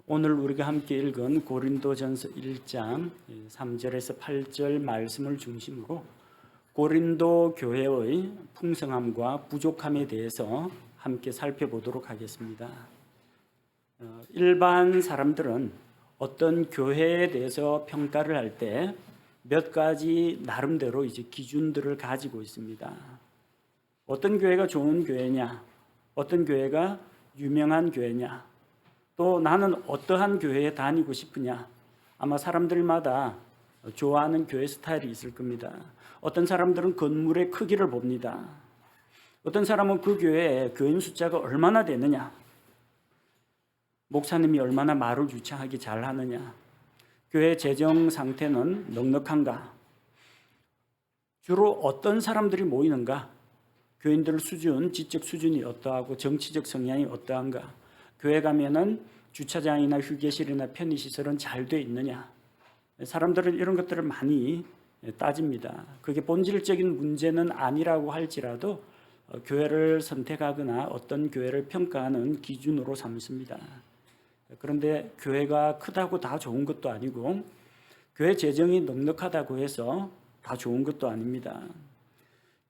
오늘 우리가 함께 읽은 고린도전서 1장 3절에서 8절 말씀을 중심으로 고린도 교회의 풍성함과 부족함에 대해서 함께 살펴보도록 하겠습니다. 일반 사람들은 어떤 교회에 대해서 평가를 할 때 몇 가지 나름대로 이제 기준들을 가지고 있습니다. 어떤 교회가 좋은 교회냐, 어떤 교회가 유명한 교회냐, 또 나는 어떠한 교회에 다니고 싶으냐. 아마 사람들마다 좋아하는 교회 스타일이 있을 겁니다. 어떤 사람들은 건물의 크기를 봅니다. 어떤 사람은 그 교회에 교인 숫자가 얼마나 되느냐, 목사님이 얼마나 말을 유창하게 잘하느냐, 교회 재정 상태는 넉넉한가, 주로 어떤 사람들이 모이는가, 교인들 수준, 지적 수준이 어떠하고 정치적 성향이 어떠한가, 교회 가면은 주차장이나 휴게실이나 편의시설은 잘 돼 있느냐. 사람들은 이런 것들을 많이 따집니다. 그게 본질적인 문제는 아니라고 할지라도 교회를 선택하거나 어떤 교회를 평가하는 기준으로 삼습니다. 그런데 교회가 크다고 다 좋은 것도 아니고 교회 재정이 넉넉하다고 해서 다 좋은 것도 아닙니다.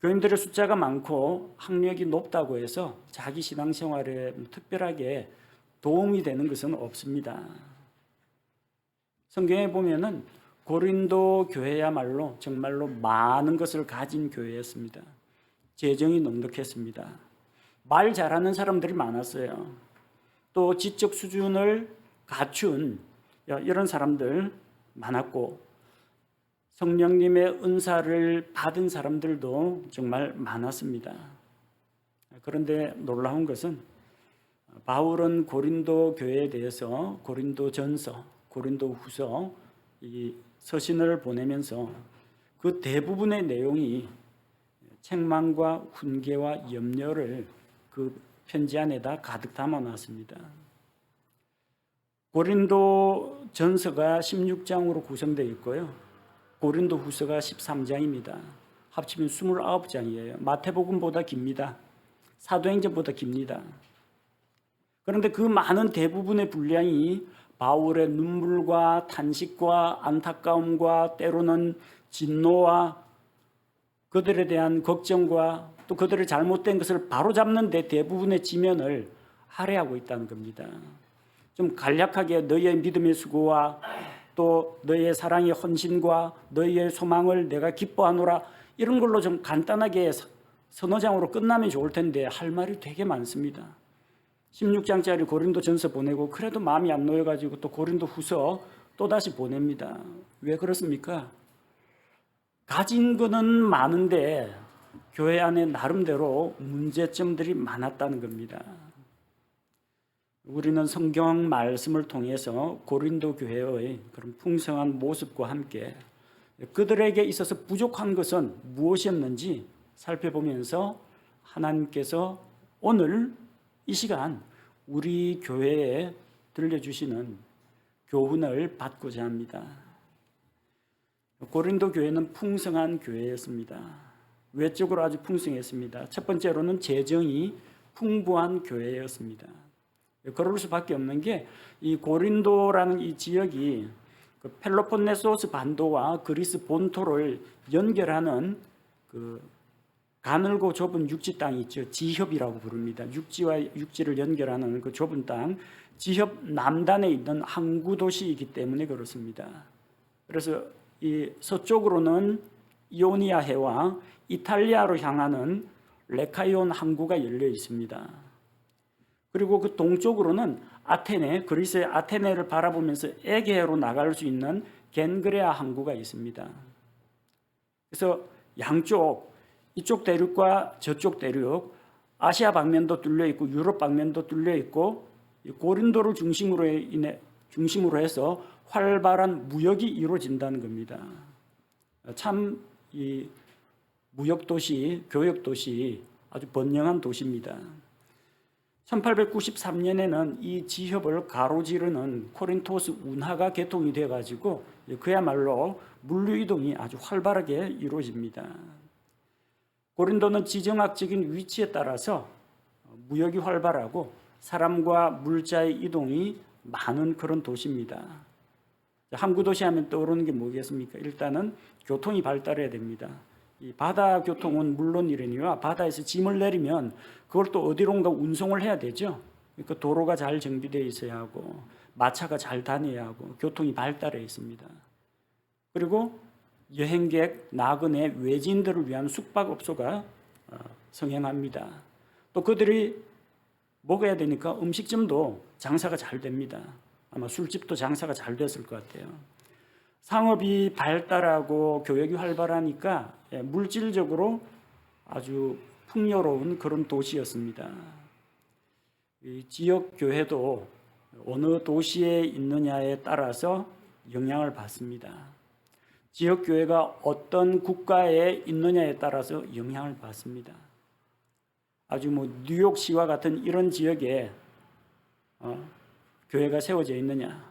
교인들의 숫자가 많고 학력이 높다고 해서 자기 신앙생활에 특별하게 도움이 되는 것은 없습니다. 성경에 보면은 고린도 교회야말로 정말로 많은 것을 가진 교회였습니다. 재정이 넉넉했습니다. 말 잘하는 사람들이 많았어요. 또 지적 수준을 갖춘 이런 사람들 많았고, 성령님의 은사를 받은 사람들도 정말 많았습니다. 그런데 놀라운 것은 바울은 고린도 교회에 대해서 고린도전서, 고린도후서 이 서신을 보내면서 그 대부분의 내용이 책망과 훈계와 염려를 그 편지 안에다 가득 담아놨습니다. 고린도전서가 16장으로 구성되어 있고요. 고린도후서가 13장입니다. 합치면 29장이에요. 마태복음보다 깁니다. 사도행전보다 깁니다. 그런데 그 많은 대부분의 분량이 바울의 눈물과 탄식과 안타까움과 때로는 진노와 그들에 대한 걱정과 또 그들의 잘못된 것을 바로잡는 데 대부분의 지면을 할애하고 있다는 겁니다. 좀 간략하게 너희의 믿음의 수고와 또 너희의 사랑의 헌신과 너희의 소망을 내가 기뻐하노라, 이런 걸로 좀 간단하게 서너 장으로 끝나면 좋을 텐데 할 말이 되게 많습니다. 16장짜리 고린도전서 보내고 그래도 마음이 안 놓여가지고 또 고린도후서 또다시 보냅니다. 왜 그렇습니까? 가진 거는 많은데 교회 안에 나름대로 문제점들이 많았다는 겁니다. 우리는 성경 말씀을 통해서 고린도 교회의 그런 풍성한 모습과 함께 그들에게 있어서 부족한 것은 무엇이었는지 살펴보면서 하나님께서 오늘 이 시간 우리 교회에 들려주시는 교훈을 받고자 합니다. 고린도 교회는 풍성한 교회였습니다. 외적으로 아주 풍성했습니다. 첫 번째로는 재정이 풍부한 교회였습니다. 그럴 수밖에 없는 게 이 고린도라는 이 지역이 그 펠로폰네소스 반도와 그리스 본토를 연결하는 그 가늘고 좁은 육지 땅이 있죠. 지협이라고 부릅니다. 육지와 육지를 연결하는 그 좁은 땅, 지협 남단에 있는 항구 도시이기 때문에 그렇습니다. 그래서 이 서쪽으로는 이오니아 해와 이탈리아로 향하는 레카이온 항구가 열려 있습니다. 그리고 그 동쪽으로는 아테네, 그리스의 아테네를 바라보면서 에게해로 나갈 수 있는 겐그레아 항구가 있습니다. 그래서 양쪽, 이쪽 대륙과 저쪽 대륙, 아시아 방면도 뚫려 있고 유럽 방면도 뚫려 있고 고린도를 중심으로 해서 활발한 무역이 이루어진다는 겁니다. 참 이 무역 도시, 교역 도시, 아주 번영한 도시입니다. 1893년에는 이 지협을 가로지르는 코린토스 운하가 개통이 돼가지고 그야말로 물류 이동이 아주 활발하게 이루어집니다. 고린도는 지정학적인 위치에 따라서 무역이 활발하고 사람과 물자의 이동이 많은 그런 도시입니다. 항구 도시 하면 떠오르는 게 뭐겠습니까? 일단은 교통이 발달해야 됩니다. 이 바다 교통은 물론이라니와 바다에서 짐을 내리면 그걸 또 어디론가 운송을 해야 되죠. 그러니까 도로가 잘 정비되어 있어야 하고 마차가 잘 다녀야 하고 교통이 발달해 있습니다. 그리고 여행객, 나그네, 외지인들을 위한 숙박업소가 성행합니다. 또 그들이 먹어야 되니까 음식점도 장사가 잘 됩니다. 아마 술집도 장사가 잘 됐을 것 같아요. 상업이 발달하고 교역이 활발하니까 물질적으로 아주 풍요로운 그런 도시였습니다. 이 지역 교회도 어느 도시에 있느냐에 따라서 영향을 받습니다. 지역 교회가 어떤 국가에 있느냐에 따라서 영향을 받습니다. 아주 뉴욕시와 같은 이런 지역에 교회가 세워져 있느냐,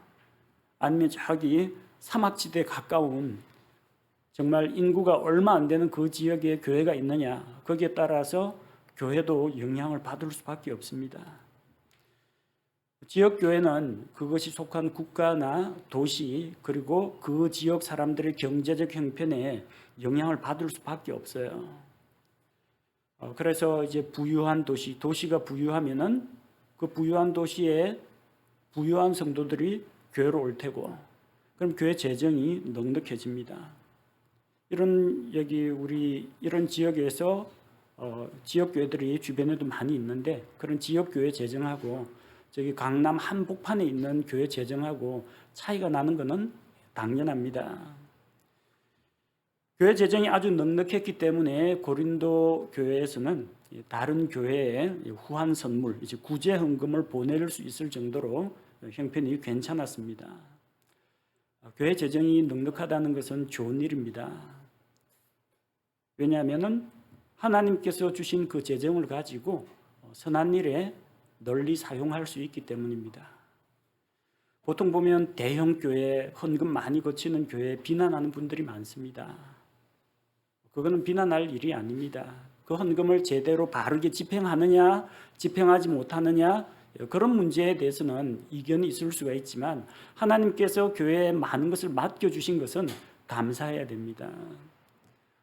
아니면 저기 사막지대에 가까운 정말 인구가 얼마 안 되는 그 지역에 교회가 있느냐, 거기에 따라서 교회도 영향을 받을 수밖에 없습니다. 지역 교회는 그것이 속한 국가나 도시 그리고 그 지역 사람들의 경제적 형편에 영향을 받을 수밖에 없어요. 그래서 이제 부유한 도시가 부유하면은 그 부유한 도시에 부유한 성도들이 교회로 올 테고, 그럼 교회 재정이 넉넉해집니다. 우리 이런 지역에서 지역 교회들이 주변에도 많이 있는데, 그런 지역 교회 재정하고 저기 강남 한복판에 있는 교회 재정하고 차이가 나는 것은 당연합니다. 교회 재정이 아주 넉넉했기 때문에 고린도 교회에서는 다른 교회에 후한 선물, 이제 구제 헌금을 보낼 수 있을 정도로 형편이 괜찮았습니다. 교회 재정이 넉넉하다는 것은 좋은 일입니다. 왜냐하면 하나님께서 주신 그 재정을 가지고 선한 일에 널리 사용할 수 있기 때문입니다. 보통 보면 대형 교회, 헌금 많이 거치는 교회 비난하는 분들이 많습니다. 그거는 비난할 일이 아닙니다. 그 헌금을 제대로 바르게 집행하느냐, 집행하지 못하느냐, 그런 문제에 대해서는 이견이 있을 수가 있지만 하나님께서 교회에 많은 것을 맡겨주신 것은 감사해야 됩니다.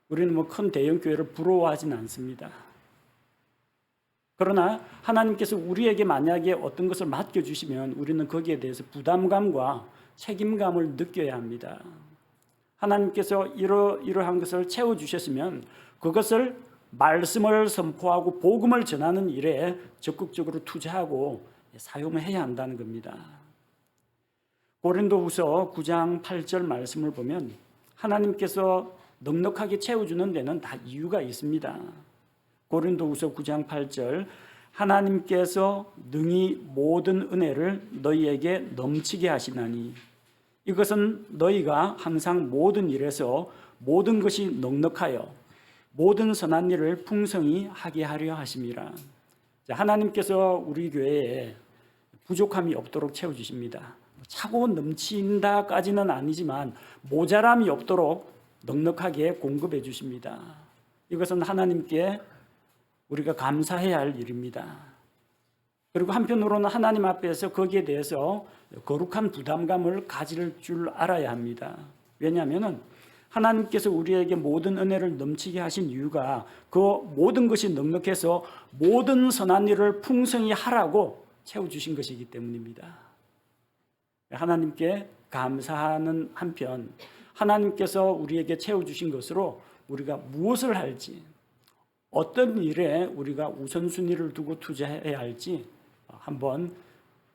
우리는 큰 대형 교회를 부러워하지는 않습니다. 그러나 하나님께서 우리에게 만약에 어떤 것을 맡겨주시면 우리는 거기에 대해서 부담감과 책임감을 느껴야 합니다. 하나님께서 이러한 것을 채워주셨으면 그것을 말씀을 선포하고 복음을 전하는 일에 적극적으로 투자하고 사용해야 한다는 겁니다. 고린도후서 9장 8절 말씀을 보면 하나님께서 넉넉하게 채워주는 데는 다 이유가 있습니다. 고린도후서 9장 8절, 하나님께서 능히 모든 은혜를 너희에게 넘치게 하시나니 이것은 너희가 항상 모든 일에서 모든 것이 넉넉하여 모든 선한 일을 풍성히 하게 하려 하심이라. 하나님께서 우리 교회에 부족함이 없도록 채워주십니다. 차고 넘친다까지는 아니지만 모자람이 없도록 넉넉하게 공급해 주십니다. 이것은 하나님께 우리가 감사해야 할 일입니다. 그리고 한편으로는 하나님 앞에서 거기에 대해서 거룩한 부담감을 가질 줄 알아야 합니다. 왜냐하면 하나님께서 우리에게 모든 은혜를 넘치게 하신 이유가 그 모든 것이 넉넉해서 모든 선한 일을 풍성히 하라고 채워주신 것이기 때문입니다. 하나님께 감사하는 한편 하나님께서 우리에게 채워주신 것으로 우리가 무엇을 할지, 어떤 일에 우리가 우선순위를 두고 투자해야 할지 한번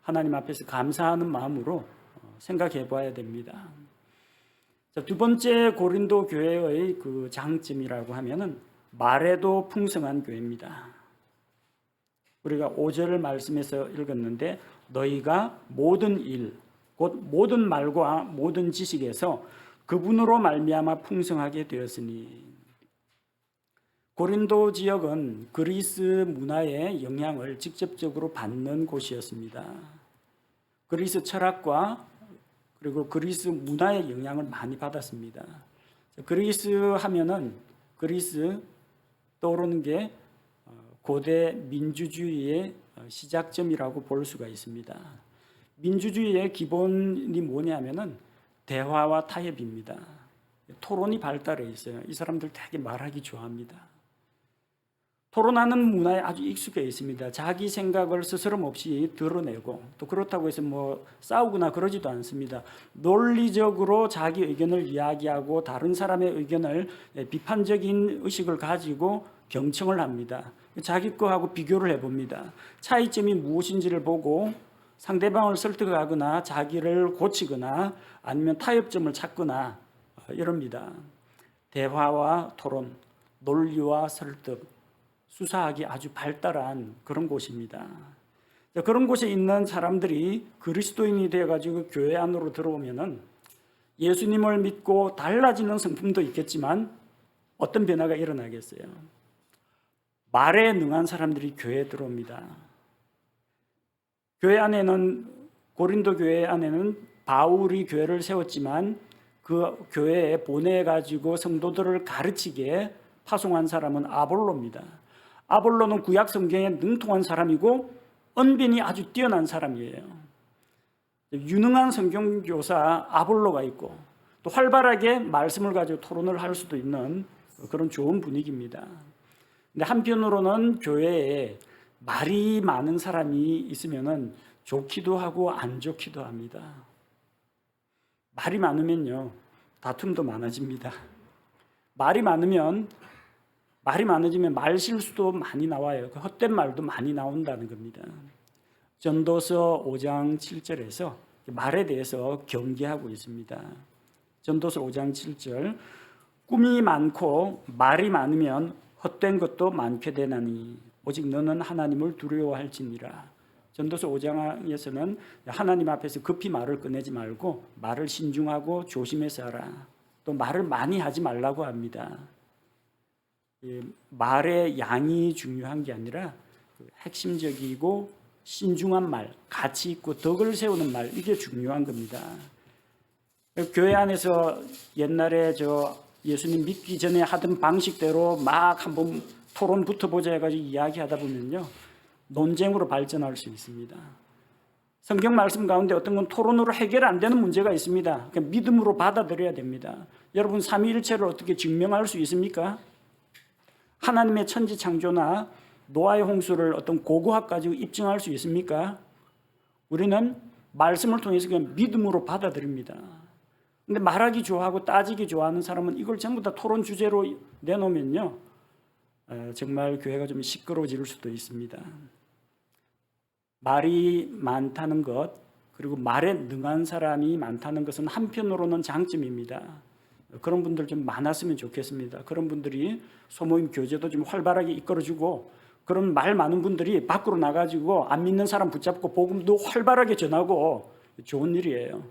하나님 앞에서 감사하는 마음으로 생각해 봐야 됩니다. 자, 두 번째 고린도 교회의 그 장점이라고 하면은 말에도 풍성한 교회입니다. 우리가 5절 말씀에서 읽었는데 너희가 모든 일, 곧 모든 말과 모든 지식에서 그분으로 말미암아 풍성하게 되었으니. 고린도 지역은 그리스 문화의 영향을 직접적으로 받는 곳이었습니다. 그리스 철학과 그리고 그리스 문화의 영향을 많이 받았습니다. 그리스 하면은 그리스 떠오르는 게 고대 민주주의의 시작점이라고 볼 수가 있습니다. 민주주의의 기본이 뭐냐면은 대화와 타협입니다. 토론이 발달해 있어요. 이 사람들 되게 말하기 좋아합니다. 토론하는 문화에 아주 익숙해 있습니다. 자기 생각을 스스럼 없이 드러내고, 또 그렇다고 해서 뭐 싸우거나 그러지도 않습니다. 논리적으로 자기 의견을 이야기하고 다른 사람의 의견을 비판적인 의식을 가지고 경청을 합니다. 자기 거하고 비교를 해봅니다. 차이점이 무엇인지를 보고 상대방을 설득하거나 자기를 고치거나 아니면 타협점을 찾거나 이럽니다. 대화와 토론, 논리와 설득, 수사하기 아주 발달한 그런 곳입니다. 그런 곳에 있는 사람들이 그리스도인이 되어가지고 교회 안으로 들어오면은 예수님을 믿고 달라지는 성품도 있겠지만 어떤 변화가 일어나겠어요? 말에 능한 사람들이 교회에 들어옵니다. 교회 안에는, 고린도 교회 안에는 바울이 교회를 세웠지만 그 교회에 보내가지고 성도들을 가르치게 파송한 사람은 아볼로입니다. 아볼로는 구약 성경에 능통한 사람이고 언변이 아주 뛰어난 사람이에요. 유능한 성경교사 아볼로가 있고 또 활발하게 말씀을 가지고 토론을 할 수도 있는 그런 좋은 분위기입니다. 근데 한편으로는 교회에 말이 많은 사람이 있으면은 좋기도 하고 안 좋기도 합니다. 말이 많으면요, 다툼도 많아집니다. 말이 많으면 말 실수도 많이 나와요. 헛된 말도 많이 나온다는 겁니다. 전도서 5장 7절에서 말에 대해서 경계하고 있습니다. 전도서 5장 7절, 꿈이 많고 말이 많으면 헛된 것도 많게 되나니 오직 너는 하나님을 두려워할지니라. 전도서 5장에서는 하나님 앞에서 급히 말을 꺼내지 말고 말을 신중하고 조심해서 하라. 또 말을 많이 하지 말라고 합니다. 말의 양이 중요한 게 아니라 핵심적이고 신중한 말, 가치 있고 덕을 세우는 말, 이게 중요한 겁니다. 교회 안에서 옛날에 예수님 믿기 전에 하던 방식대로 막 한번 토론 붙어보자 해가지고 이야기하다 보면요, 논쟁으로 발전할 수 있습니다. 성경 말씀 가운데 어떤 건 토론으로 해결 안 되는 문제가 있습니다. 그러니까 믿음으로 받아들여야 됩니다. 여러분, 삼위일체를 어떻게 증명할 수 있습니까? 하나님의 천지 창조나 노아의 홍수를 어떤 고고학 가지고 입증할 수 있습니까? 우리는 말씀을 통해서 그냥 믿음으로 받아들입니다. 근데 말하기 좋아하고 따지기 좋아하는 사람은 이걸 전부 다 토론 주제로 내놓으면요, 정말 교회가 좀 시끄러워질 수도 있습니다. 말이 많다는 것, 그리고 말에 능한 사람이 많다는 것은 한편으로는 장점입니다. 그런 분들 좀 많았으면 좋겠습니다. 그런 분들이 소모임 교제도 좀 활발하게 이끌어주고, 그런 말 많은 분들이 밖으로 나가지고 안 믿는 사람 붙잡고 복음도 활발하게 전하고, 좋은 일이에요.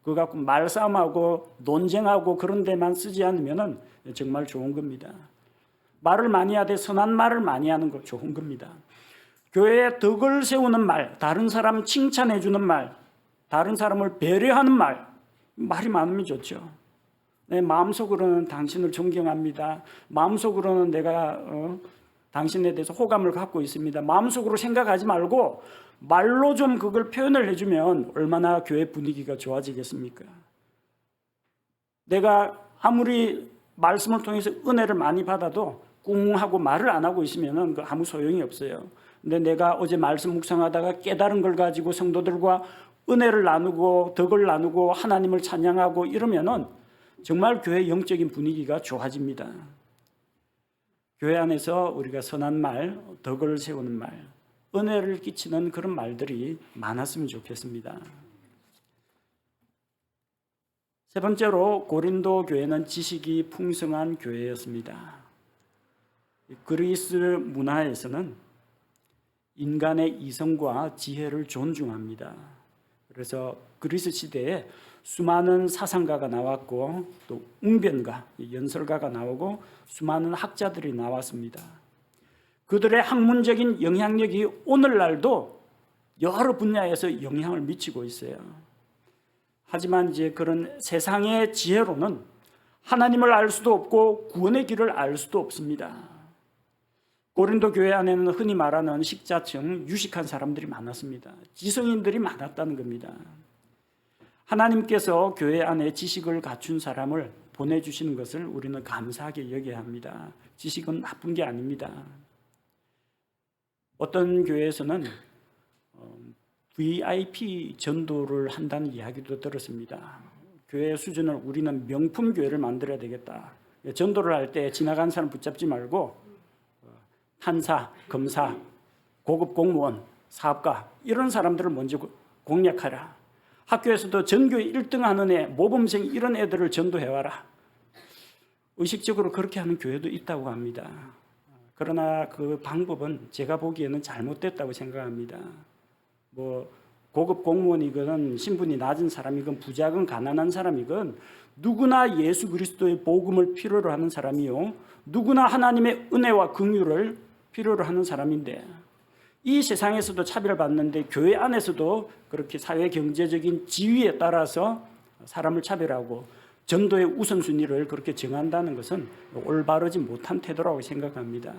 그거 갖고 말싸움하고 논쟁하고 그런 데만 쓰지 않으면 정말 좋은 겁니다. 말을 많이 하되 선한 말을 많이 하는 거 좋은 겁니다. 교회에 덕을 세우는 말, 다른 사람 칭찬해 주는 말, 다른 사람을 배려하는 말, 말이 많으면 좋죠. 내 마음속으로는 당신을 존경합니다. 마음속으로는 내가 당신에 대해서 호감을 갖고 있습니다. 마음속으로 생각하지 말고 말로 좀 그걸 표현을 해주면 얼마나 교회 분위기가 좋아지겠습니까? 내가 아무리 말씀을 통해서 은혜를 많이 받아도 꿍하고 말을 안 하고 있으면 아무 소용이 없어요. 근데 내가 어제 말씀 묵상하다가 깨달은 걸 가지고 성도들과 은혜를 나누고 덕을 나누고 하나님을 찬양하고 이러면은 정말 교회 영적인 분위기가 좋아집니다. 교회 안에서 우리가 선한 말, 덕을 세우는 말, 은혜를 끼치는 그런 말들이 많았으면 좋겠습니다. 세 번째로, 고린도 교회는 지식이 풍성한 교회였습니다. 그리스 문화에서는 인간의 이성과 지혜를 존중합니다. 그래서 그리스 시대에 수많은 사상가가 나왔고 또 웅변가, 연설가가 나오고 수많은 학자들이 나왔습니다. 그들의 학문적인 영향력이 오늘날도 여러 분야에서 영향을 미치고 있어요. 하지만 이제 그런 세상의 지혜로는 하나님을 알 수도 없고 구원의 길을 알 수도 없습니다. 고린도 교회 안에는 흔히 말하는 식자층, 유식한 사람들이 많았습니다. 지성인들이 많았다는 겁니다. 하나님께서 교회 안에 지식을 갖춘 사람을 보내주시는 것을 우리는 감사하게 여겨야 합니다. 지식은 나쁜 게 아닙니다. 어떤 교회에서는 VIP 전도를 한다는 이야기도 들었습니다. 교회 수준을 우리는 명품 교회를 만들어야 되겠다. 전도를 할 때 지나간 사람 붙잡지 말고 판사, 검사, 고급 공무원, 사업가 이런 사람들을 먼저 공략하라. 학교에서도 전교에 1등 하는 애, 모범생 이런 애들을 전도해와라. 의식적으로 그렇게 하는 교회도 있다고 합니다. 그러나 그 방법은 제가 보기에는 잘못됐다고 생각합니다. 고급 공무원이건 신분이 낮은 사람이건 부자건 가난한 사람이건 누구나 예수 그리스도의 복음을 필요로 하는 사람이요, 누구나 하나님의 은혜와 긍휼을 필요로 하는 사람인데, 이 세상에서도 차별받는데 교회 안에서도 그렇게 사회 경제적인 지위에 따라서 사람을 차별하고 전도의 우선순위를 그렇게 정한다는 것은 올바르지 못한 태도라고 생각합니다.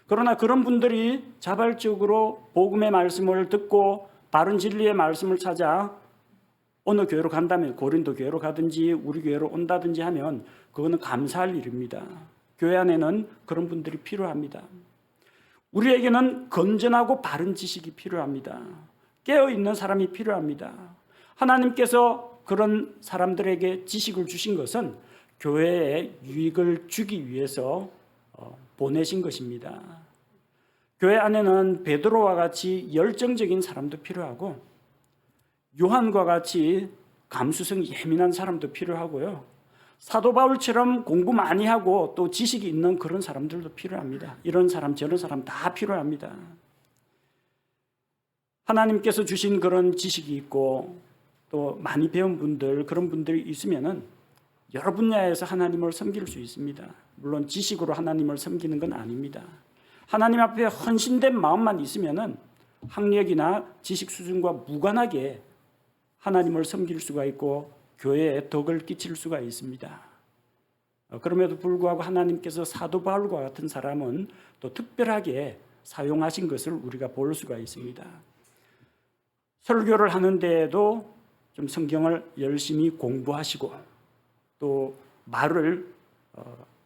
그러나 그런 분들이 자발적으로 복음의 말씀을 듣고 바른 진리의 말씀을 찾아 어느 교회로 간다면 고린도 교회로 가든지 우리 교회로 온다든지 하면 그거는 감사할 일입니다. 교회 안에는 그런 분들이 필요합니다. 우리에게는 건전하고 바른 지식이 필요합니다. 깨어있는 사람이 필요합니다. 하나님께서 그런 사람들에게 지식을 주신 것은 교회에 유익을 주기 위해서 보내신 것입니다. 교회 안에는 베드로와 같이 열정적인 사람도 필요하고 요한과 같이 감수성 예민한 사람도 필요하고요, 사도 바울처럼 공부 많이 하고 또 지식이 있는 그런 사람들도 필요합니다. 이런 사람 저런 사람 다 필요합니다. 하나님께서 주신 그런 지식이 있고 또 많이 배운 분들, 그런 분들이 있으면은 여러 분야에서 하나님을 섬길 수 있습니다. 물론 지식으로 하나님을 섬기는 건 아닙니다. 하나님 앞에 헌신된 마음만 있으면은 학력이나 지식 수준과 무관하게 하나님을 섬길 수가 있고 교회에 덕을 끼칠 수가 있습니다. 그럼에도 불구하고 하나님께서 사도 바울과 같은 사람은 또 특별하게 사용하신 것을 우리가 볼 수가 있습니다. 설교를 하는 데에도 좀 성경을 열심히 공부하시고 또 말을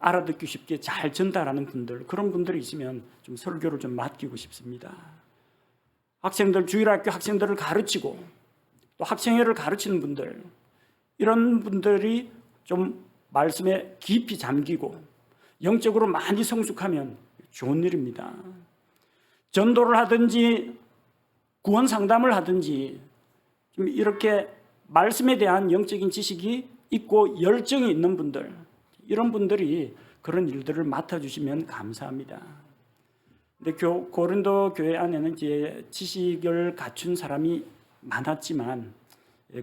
알아듣기 쉽게 잘 전달하는 분들, 그런 분들이 있으면 좀 설교를 좀 맡기고 싶습니다. 학생들, 주일학교 학생들을 가르치고 또 학생회를 가르치는 분들, 이런 분들이 좀 말씀에 깊이 잠기고 영적으로 많이 성숙하면 좋은 일입니다. 전도를 하든지 구원 상담을 하든지 좀 이렇게 말씀에 대한 영적인 지식이 있고 열정이 있는 분들, 이런 분들이 그런 일들을 맡아주시면 감사합니다. 근데 고린도 교회 안에는 이제 지식을 갖춘 사람이 많았지만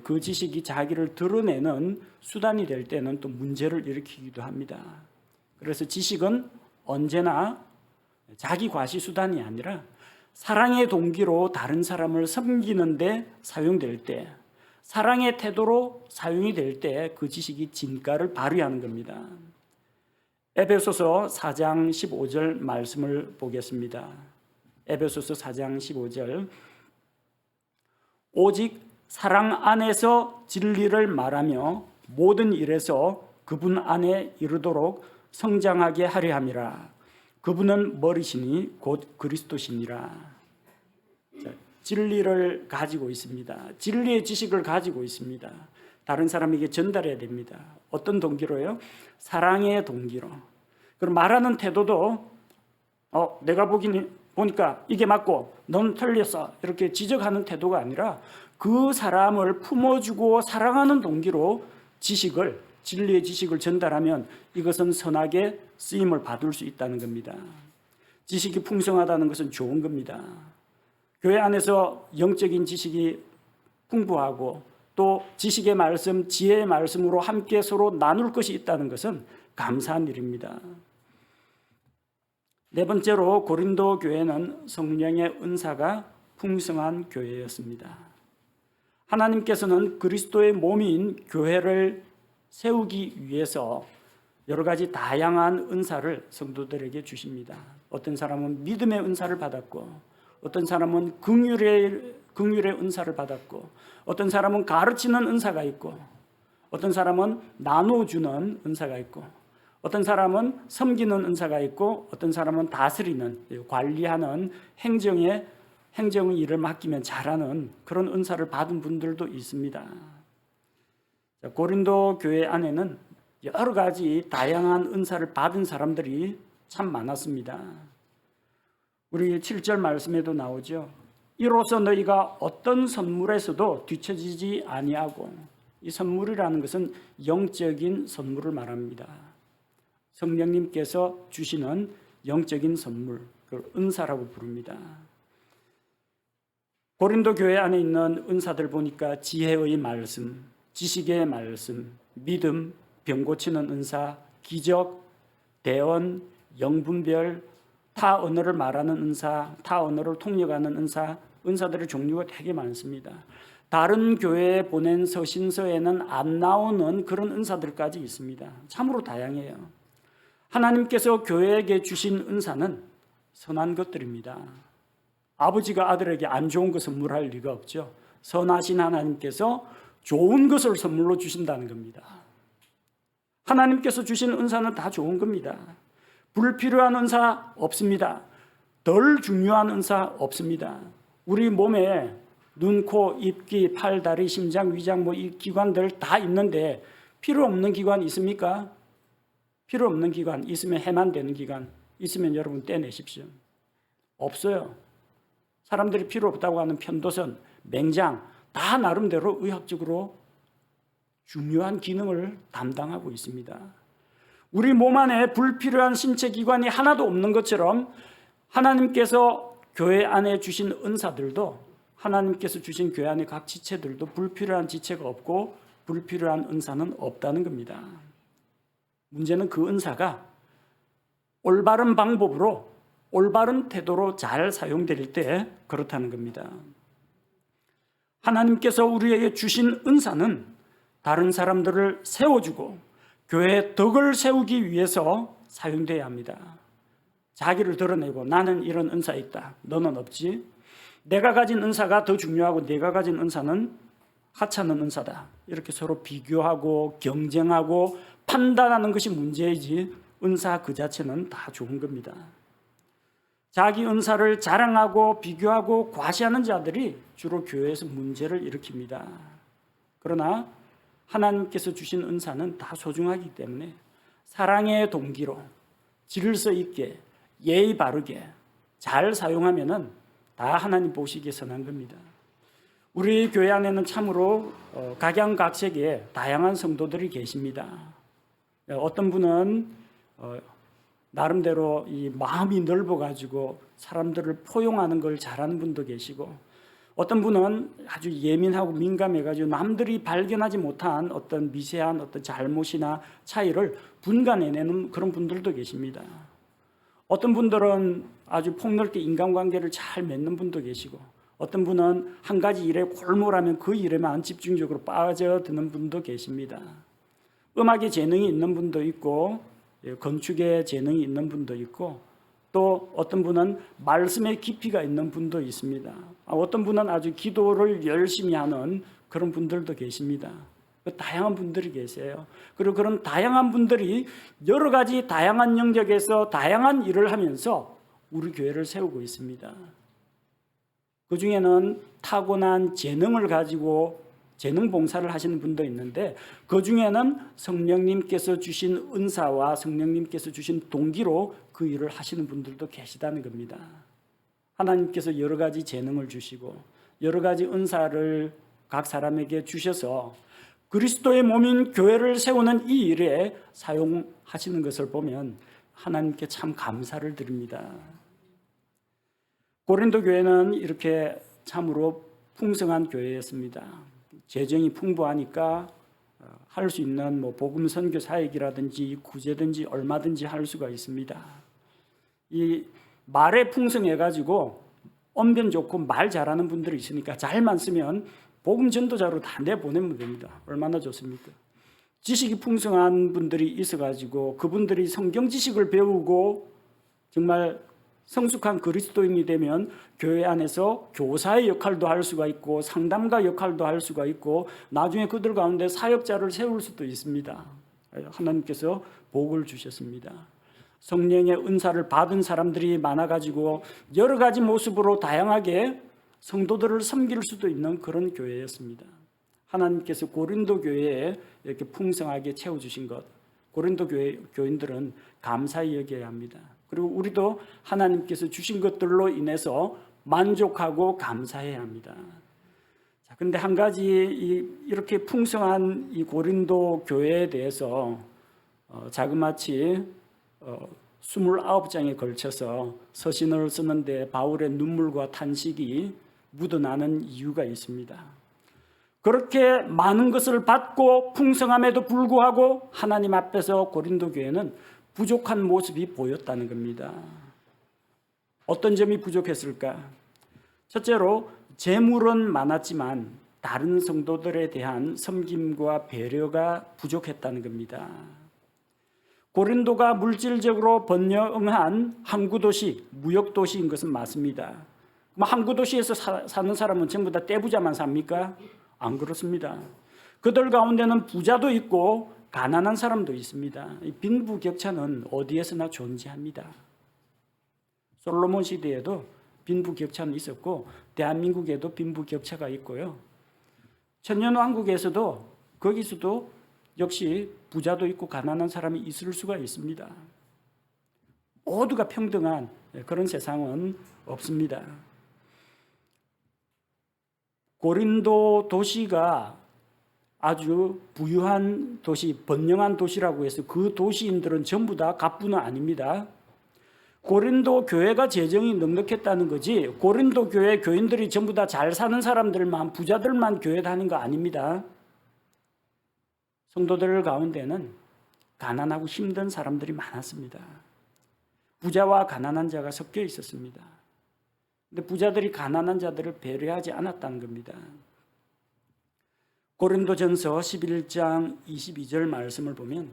그 지식이 자기를 드러내는 수단이 될 때는 또 문제를 일으키기도 합니다. 그래서 지식은 언제나 자기 과시 수단이 아니라 사랑의 동기로 다른 사람을 섬기는 데 사용될 때, 사랑의 태도로 사용이 될 때 그 지식이 진가를 발휘하는 겁니다. 에베소서 4장 15절 말씀을 보겠습니다. 에베소서 4장 15절, 오직 사랑 안에서 진리를 말하며 모든 일에서 그분 안에 이르도록 성장하게 하려 함이라. 그분은 머리시니 곧 그리스도시니라. 진리를 가지고 있습니다. 진리의 지식을 가지고 있습니다. 다른 사람에게 전달해야 됩니다. 어떤 동기로요? 사랑의 동기로. 그럼 말하는 태도도 내가 보니까 이게 맞고 넌 틀렸어, 이렇게 지적하는 태도가 아니라 그 사람을 품어주고 사랑하는 동기로 지식을, 진리의 지식을 전달하면 이것은 선하게 쓰임을 받을 수 있다는 겁니다. 지식이 풍성하다는 것은 좋은 겁니다. 교회 안에서 영적인 지식이 풍부하고 또 지식의 말씀, 지혜의 말씀으로 함께 서로 나눌 것이 있다는 것은 감사한 일입니다. 네 번째로 고린도 교회는 성령의 은사가 풍성한 교회였습니다. 하나님께서는 그리스도의 몸인 교회를 세우기 위해서 여러 가지 다양한 은사를 성도들에게 주십니다. 어떤 사람은 믿음의 은사를 받았고, 어떤 사람은 긍휼의 은사를 받았고, 어떤 사람은 가르치는 은사가 있고, 어떤 사람은 나누어주는 은사가 있고, 어떤 사람은 섬기는 은사가 있고, 어떤 사람은 다스리는, 관리하는 행정의 일을 맡기면 잘하는 그런 은사를 받은 분들도 있습니다. 고린도 교회 안에는 여러 가지 다양한 은사를 받은 사람들이 참 많았습니다. 우리 7절 말씀에도 나오죠. 이로써 너희가 어떤 선물에서도 뒤처지지 아니하고, 이 선물이라는 것은 영적인 선물을 말합니다. 성령님께서 주시는 영적인 선물, 그걸 은사라고 부릅니다. 고린도 교회 안에 있는 은사들 보니까 지혜의 말씀, 지식의 말씀, 믿음, 병 고치는 은사, 기적, 대언, 영분별, 타 언어를 말하는 은사, 타 언어를 통역하는 은사, 은사들의 종류가 되게 많습니다. 다른 교회에 보낸 서신서에는 안 나오는 그런 은사들까지 있습니다. 참으로 다양해요. 하나님께서 교회에게 주신 은사는 선한 것들입니다. 아버지가 아들에게 안 좋은 것 선물할 리가 없죠. 선하신 하나님께서 좋은 것을 선물로 주신다는 겁니다. 하나님께서 주신 은사는 다 좋은 겁니다. 불필요한 은사 없습니다. 덜 중요한 은사 없습니다. 우리 몸에 눈, 코, 입, 귀, 팔, 다리, 심장, 위장 이 기관들 다 있는데 필요 없는 기관 있습니까? 필요 없는 기관 있으면 해만 되는 기관 있으면 여러분 떼내십시오. 없어요. 사람들이 필요 없다고 하는 편도선, 맹장 다 나름대로 의학적으로 중요한 기능을 담당하고 있습니다. 우리 몸 안에 불필요한 신체 기관이 하나도 없는 것처럼 하나님께서 교회 안에 주신 은사들도, 하나님께서 주신 교회 안에 각 지체들도 불필요한 지체가 없고 불필요한 은사는 없다는 겁니다. 문제는 그 은사가 올바른 방법으로 올바른 태도로 잘 사용될 때 그렇다는 겁니다. 하나님께서 우리에게 주신 은사는 다른 사람들을 세워주고 교회의 덕을 세우기 위해서 사용돼야 합니다. 자기를 드러내고 나는 이런 은사 있다, 너는 없지, 내가 가진 은사가 더 중요하고 내가 가진 은사는 하찮은 은사다, 이렇게 서로 비교하고 경쟁하고 판단하는 것이 문제이지 은사 그 자체는 다 좋은 겁니다. 자기 은사를 자랑하고 비교하고 과시하는 자들이 주로 교회에서 문제를 일으킵니다. 그러나 하나님께서 주신 은사는 다 소중하기 때문에 사랑의 동기로 질서 있게 예의 바르게 잘 사용하면은 다 하나님 보시기에 선한 겁니다. 우리 교회 안에는 참으로 각양각색의 다양한 성도들이 계십니다. 어떤 분은 나름대로 이 마음이 넓어가지고 사람들을 포용하는 걸 잘하는 분도 계시고, 어떤 분은 아주 예민하고 민감해가지고 남들이 발견하지 못한 어떤 미세한 어떤 잘못이나 차이를 분간해내는 그런 분들도 계십니다. 어떤 분들은 아주 폭넓게 인간관계를 잘 맺는 분도 계시고, 어떤 분은 한 가지 일에 골몰하면 그 일에만 집중적으로 빠져드는 분도 계십니다. 음악에 재능이 있는 분도 있고, 건축에 재능이 있는 분도 있고, 또 어떤 분은 말씀에 깊이가 있는 분도 있습니다. 어떤 분은 아주 기도를 열심히 하는 그런 분들도 계십니다. 다양한 분들이 계세요. 그리고 그런 다양한 분들이 여러 가지 다양한 영역에서 다양한 일을 하면서 우리 교회를 세우고 있습니다. 그 중에는 타고난 재능을 가지고 재능 봉사를 하시는 분도 있는데, 그 중에는 성령님께서 주신 은사와 성령님께서 주신 동기로 그 일을 하시는 분들도 계시다는 겁니다. 하나님께서 여러 가지 재능을 주시고 여러 가지 은사를 각 사람에게 주셔서 그리스도의 몸인 교회를 세우는 이 일에 사용하시는 것을 보면 하나님께 참 감사를 드립니다. 고린도 교회는 이렇게 참으로 풍성한 교회였습니다. 재정이 풍부하니까 할 수 있는 복음 선교 사역이라든지 구제든지 얼마든지 할 수가 있습니다. 이 말에 풍성해가지고 언변 좋고 말 잘하는 분들이 있으니까 잘만 쓰면 복음 전도자로 다 내보내면 됩니다. 얼마나 좋습니까? 지식이 풍성한 분들이 있어가지고 그분들이 성경 지식을 배우고 정말 성숙한 그리스도인이 되면 교회 안에서 교사의 역할도 할 수가 있고 상담가 역할도 할 수가 있고 나중에 그들 가운데 사역자를 세울 수도 있습니다. 하나님께서 복을 주셨습니다. 성령의 은사를 받은 사람들이 많아가지고 여러 가지 모습으로 다양하게 성도들을 섬길 수도 있는 그런 교회였습니다. 하나님께서 고린도 교회에 이렇게 풍성하게 채워주신 것, 고린도 교인들은 감사히 여겨야 합니다. 그리고 우리도 하나님께서 주신 것들로 인해서 만족하고 감사해야 합니다. 자, 근데 한 가지 이렇게 풍성한 이 고린도 교회에 대해서 자그마치 29장에 걸쳐서 서신을 쓰는데 바울의 눈물과 탄식이 묻어나는 이유가 있습니다. 그렇게 많은 것을 받고 풍성함에도 불구하고 하나님 앞에서 고린도 교회는 부족한 모습이 보였다는 겁니다. 어떤 점이 부족했을까? 첫째로 재물은 많았지만 다른 성도들에 대한 섬김과 배려가 부족했다는 겁니다. 고린도가 물질적으로 번영한 항구도시, 무역도시인 것은 맞습니다. 항구도시에서 사는 사람은 전부 다 떼부자만 삽니까? 안 그렇습니다. 그들 가운데는 부자도 있고 가난한 사람도 있습니다. 빈부격차는 어디에서나 존재합니다. 솔로몬 시대에도 빈부격차는 있었고 대한민국에도 빈부격차가 있고요. 천년왕국에서도 거기서도 역시 부자도 있고 가난한 사람이 있을 수가 있습니다. 모두가 평등한 그런 세상은 없습니다. 고린도 도시가 아주 부유한 도시, 번영한 도시라고 해서 그 도시인들은 전부 다 갑부는 아닙니다. 고린도 교회가 재정이 넉넉했다는 거지 고린도 교회 교인들이 전부 다 잘 사는 사람들만, 부자들만 교회 다니는 거 아닙니다. 성도들 가운데는 가난하고 힘든 사람들이 많았습니다. 부자와 가난한 자가 섞여 있었습니다. 근데 부자들이 가난한 자들을 배려하지 않았다는 겁니다. 고린도전서 11장 22절 말씀을 보면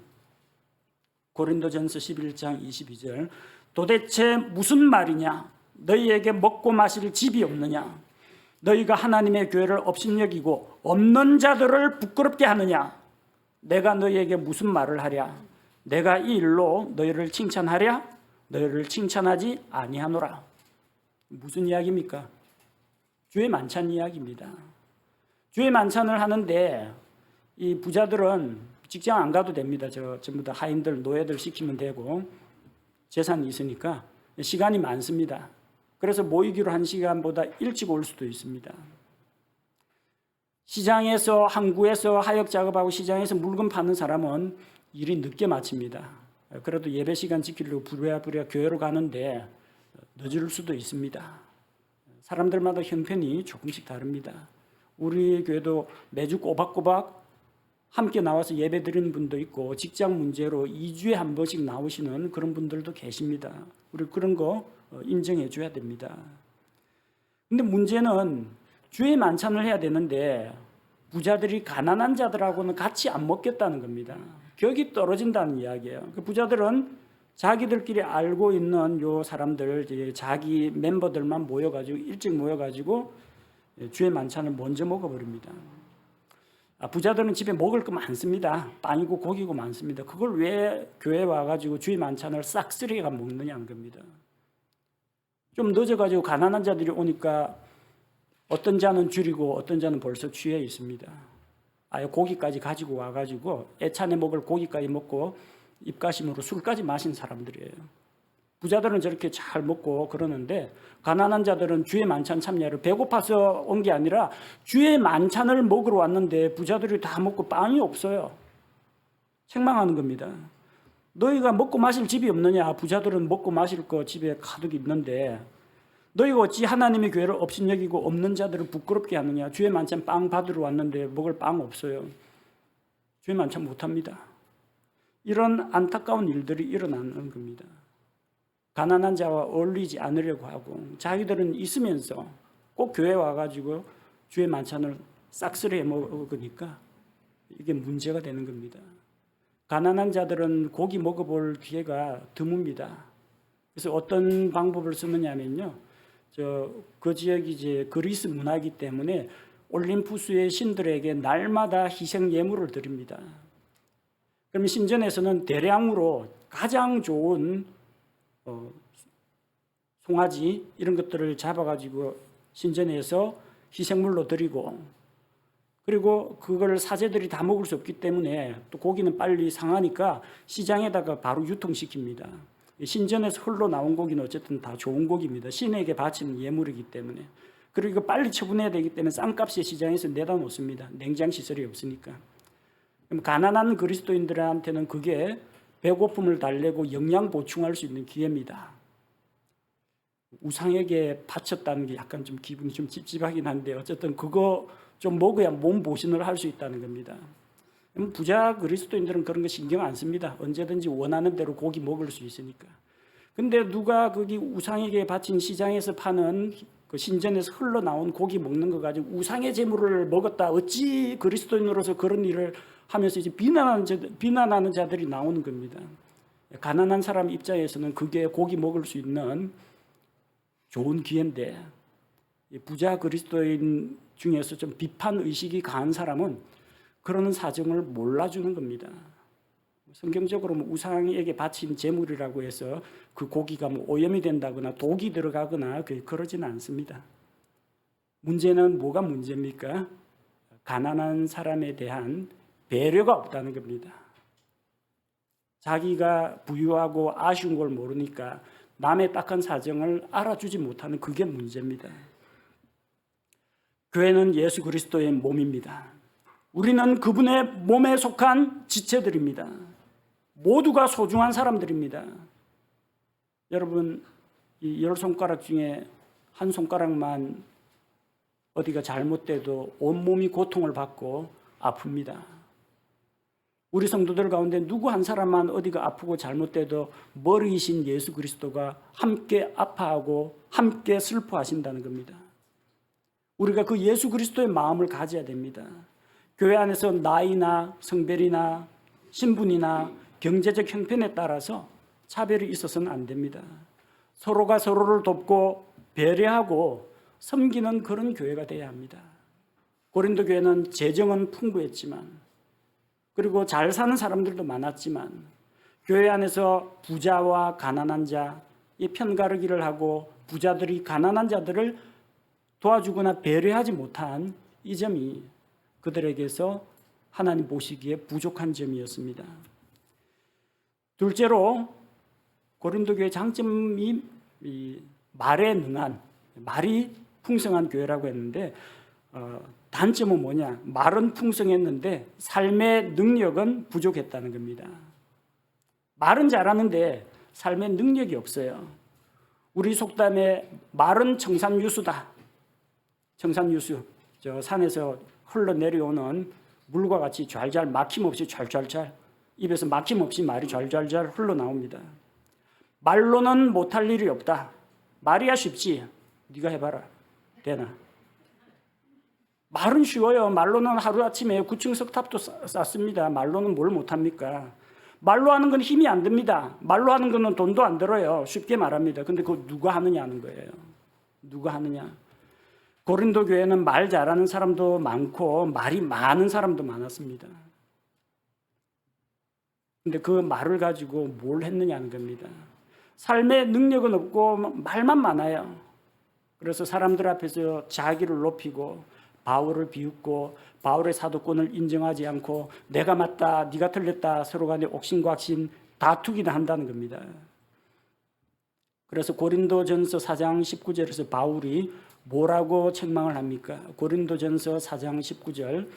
고린도전서 11장 22절 도대체 무슨 말이냐? 너희에게 먹고 마실 집이 없느냐? 너희가 하나님의 교회를 업신여기고 없는 자들을 부끄럽게 하느냐? 내가 너희에게 무슨 말을 하랴? 내가 이 일로 너희를 칭찬하랴? 너희를 칭찬하지 아니하노라. 무슨 이야기입니까? 주의 만찬 이야기입니다. 주의 만찬을 하는데 이 부자들은 직장 안 가도 됩니다. 전부 다 하인들, 노예들 시키면 되고 재산이 있으니까 시간이 많습니다. 그래서 모이기로 한 시간보다 일찍 올 수도 있습니다. 시장에서 항구에서 하역 작업하고 시장에서 물건 파는 사람은 일이 늦게 마칩니다. 그래도 예배 시간 지키려고 부랴부랴 교회로 가는데 늦을 수도 있습니다. 사람들마다 형편이 조금씩 다릅니다. 우리 교회도 매주 꼬박꼬박 함께 나와서 예배 드리는 분도 있고 직장 문제로 2주에 한 번씩 나오시는 그런 분들도 계십니다. 우리 그런 거 인정해 줘야 됩니다. 근데 문제는 주의 만찬을 해야 되는데 부자들이 가난한 자들하고는 같이 안 먹겠다는 겁니다. 격이 떨어진다는 이야기예요. 그 부자들은 자기들끼리 알고 있는 요 사람들, 자기 멤버들만 모여가지고 일찍 모여가지고 주의 만찬을 먼저 먹어버립니다. 부자들은 집에 먹을 거 많습니다. 빵이고 고기고 많습니다. 그걸 왜 교회에 와가지고 주의 만찬을 싹쓸이가 먹느냐는 겁니다. 좀 늦어가지고 가난한 자들이 오니까 어떤 자는 줄이고 어떤 자는 벌써 취해 있습니다. 아예 고기까지 가지고 와가지고 애찬에 먹을 고기까지 먹고 입가심으로 술까지 마신 사람들이에요. 부자들은 저렇게 잘 먹고 그러는데 가난한 자들은 주의 만찬 참여를 배고파서 온 게 아니라 주의 만찬을 먹으러 왔는데 부자들이 다 먹고 빵이 없어요. 책망하는 겁니다. 너희가 먹고 마실 집이 없느냐? 부자들은 먹고 마실 거 집에 가득 있는데 너희가 어찌 하나님의 교회를 업신여기고 없는 자들을 부끄럽게 하느냐? 주의 만찬 빵 받으러 왔는데 먹을 빵 없어요. 주의 만찬 못합니다. 이런 안타까운 일들이 일어나는 겁니다. 가난한 자와 어울리지 않으려고 하고 자기들은 있으면서 꼭 교회 와가지고 주의 만찬을 싹쓸이 먹으니까 이게 문제가 되는 겁니다. 가난한 자들은 고기 먹어볼 기회가 드뭅니다. 그래서 어떤 방법을 쓰느냐면요, 그 지역이 이제 그리스 문화이기 때문에 올림푸스의 신들에게 날마다 희생 예물을 드립니다. 그러면 신전에서는 대량으로 가장 좋은 송아지 이런 것들을 잡아가지고 신전에서 희생물로 드리고, 그리고 그걸 사제들이 다 먹을 수 없기 때문에 또 고기는 빨리 상하니까 시장에다가 바로 유통시킵니다. 신전에서 흘러나온 고기는 어쨌든 다 좋은 고기입니다. 신에게 바치는 예물이기 때문에. 그리고 빨리 처분해야 되기 때문에 싼 값에 시장에서 내다 놓습니다. 냉장 시설이 없으니까. 그럼 가난한 그리스도인들한테는 그게 배고픔을 달래고 영양 보충할 수 있는 기회입니다. 우상에게 바쳤다는 게 약간 좀 기분이 좀 찝찝하긴 한데 어쨌든 그거 좀 먹어야 몸 보신을 할 수 있다는 겁니다. 부자 그리스도인들은 그런 거 신경 안 씁니다. 언제든지 원하는 대로 고기 먹을 수 있으니까. 근데 누가 거기 우상에게 바친 시장에서 파는 그 신전에서 흘러나온 고기 먹는 거 가지고 우상의 재물을 먹었다, 어찌 그리스도인으로서 그런 일을 하면서 이제 비난하는 자들이 나오는 겁니다. 가난한 사람 입장에서는 그게 고기 먹을 수 있는 좋은 기회인데, 부자 그리스도인 중에서 좀 비판 의식이 강한 사람은 그러는 사정을 몰라주는 겁니다. 성경적으로 우상에게 바친 제물이라고 해서 그 고기가 오염이 된다거나 독이 들어가거나 그러지는 않습니다. 문제는 뭐가 문제입니까? 가난한 사람에 대한 배려가 없다는 겁니다. 자기가 부유하고 아쉬운 걸 모르니까 남의 딱한 사정을 알아주지 못하는 그게 문제입니다. 교회는 예수 그리스도의 몸입니다. 우리는 그분의 몸에 속한 지체들입니다. 모두가 소중한 사람들입니다. 여러분, 이 10손가락 중에 한 손가락만 어디가 잘못돼도 온몸이 고통을 받고 아픕니다. 우리 성도들 가운데 누구 한 사람만 어디가 아프고 잘못돼도 머리이신 예수 그리스도가 함께 아파하고 함께 슬퍼하신다는 겁니다. 우리가 그 예수 그리스도의 마음을 가져야 됩니다. 교회 안에서 나이나 성별이나 신분이나 경제적 형편에 따라서 차별이 있어서는 안 됩니다. 서로가 서로를 돕고 배려하고 섬기는 그런 교회가 되어야 합니다. 고린도 교회는 재정은 풍부했지만, 그리고 잘 사는 사람들도 많았지만, 교회 안에서 부자와 가난한 자, 이 편가르기를 하고 부자들이 가난한 자들을 도와주거나 배려하지 못한 이 점이 그들에게서 하나님 보시기에 부족한 점이었습니다. 둘째로 고린도 교회의 장점이 말에 능한, 말이 풍성한 교회라고 했는데, 단점은 뭐냐? 말은 풍성했는데 삶의 능력은 부족했다는 겁니다. 말은 잘하는데 삶의 능력이 없어요. 우리 속담에 말은 청산유수다. 청산유수, 저 산에서 흘러내려오는 물과 같이 좔좔 막힘없이 좔좔 입에서 막힘없이 말이 좔좔 흘러나옵니다. 말로는 못할 일이 없다. 말이야 쉽지. 네가 해봐라. 되나? 말은 쉬워요. 말로는 하루아침에 9층 석탑도 쌓습니다. 말로는 뭘 못합니까? 말로 하는 건 힘이 안 듭니다. 말로 하는 거는 돈도 안 들어요. 쉽게 말합니다. 근데 그거 누가 하느냐 하는 거예요. 누가 하느냐? 고린도 교회는 말 잘하는 사람도 많고 말이 많은 사람도 많았습니다. 근데 그 말을 가지고 뭘 했느냐는 겁니다. 삶의 능력은 없고 말만 많아요. 그래서 사람들 앞에서 자기를 높이고 바울을 비웃고 바울의 사도권을 인정하지 않고 내가 맞다, 네가 틀렸다 서로 간에 옥신각신 다투기도 한다는 겁니다. 그래서 고린도전서 4장 19절에서 바울이 뭐라고 책망을 합니까? 고린도전서 4장 19절,